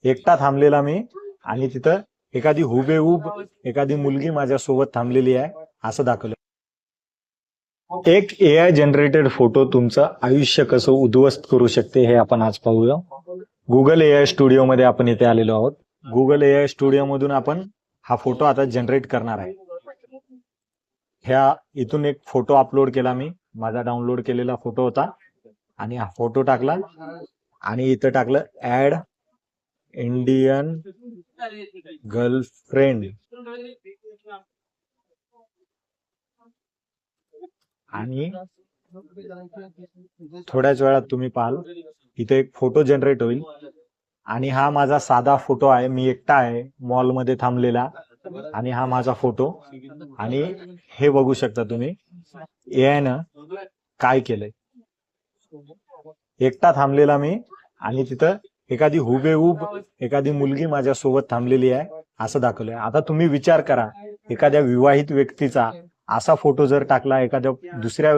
एकटा थांबलेला मी आणि तिथं एखादी हुबेहूब एखादी मुलगी माझ्यासोबत थांबलेली आहे असं दाखवलं. एक एआय जनरेटेड फोटो तुमचं आयुष्य कसं उद्ध्वस्त करू शकते हे आपण आज पाहूया. गुगल एआय स्टुडिओ मध्ये आपण इथे आलेलो आहोत. गुगल एआय स्टुडिओ मधून आपण हा फोटो आता जनरेट करणार आहे. ह्या इथून एक फोटो अपलोड केला मी, माझा डाउनलोड केलेला फोटो होता आणि हा फोटो टाकला आणि इथं टाकलं ऍड इंडियन गर्लफ्रेंड आणि थोड्याच वेळात तुम्ही पाहाल इथे एक फोटो जनरेट होईल. आणि हा माझा साधा फोटो आहे, मी एकटा आहे मॉलमध्ये थांबलेला आणि हा माझा फोटो. आणि हे बघू शकता तुम्ही एआय न काय केलंय. एकटा थांबलेला मी आणि तिथं एखादी हुबेहूब एखादी मुलगी माझ्यासोबत थांबलेली आहे असं दाखवलंय. आता तुम्ही विचार करा, एखाद्या विवाहित व्यक्तीचा असा फोटो जर टाकला एखाद्या दुसऱ्या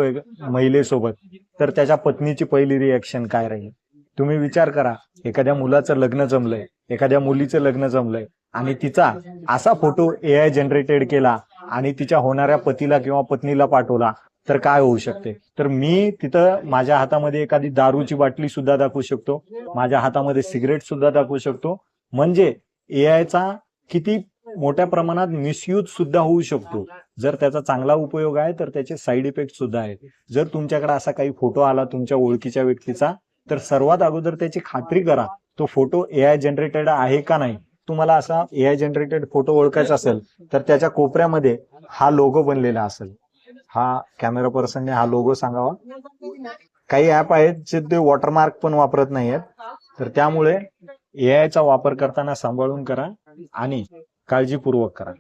महिलेसोबत तर त्याच्या पत्नीची पहिली रिएक्शन काय राहील. तुम्ही विचार करा, एखाद्या मुलाचं लग्न जमलंय, एखाद्या मुलीचं लग्न जमलंय आणि तिचा असा फोटो एआय जनरेटेड केला आणि तिच्या होणाऱ्या पतीला किंवा पत्नीला पाठवला तर काय होऊ शकते. तर मी तिथं माझ्या हातामध्ये एखादी दारूची बाटली सुद्धा दाखवू शकतो, माझ्या हातामध्ये सिगरेट सुद्धा दाखवू शकतो. म्हणजे एआयचा किती मोठ्या प्रमाणात मिसयूज सुद्धा होऊ शकतो. जर त्याचा चांगला उपयोग आहे तर त्याचे साईड इफेक्ट सुद्धा आहेत. जर तुमच्याकडे असा काही फोटो आला तुमच्या ओळखीच्या व्यक्तीचा तर सर्वात अगोदर त्याची खात्री करा तो फोटो एआय जनरेटेड आहे का नाही. तुम्हाला असा एआय जनरेटेड फोटो ओळखायचा असेल तर त्याच्या कोपऱ्यामध्ये हा लोगो बनलेला असेल. हा कॅमेरा पर्सनने हा लोगो सांगावा. काही ऍप आहेत जे ते वॉटरमार्क पण वापरत नाहीयेत, तर त्यामुळे एआयचा वापर करताना सांभाळून करा आणि काळजीपूर्वक करा.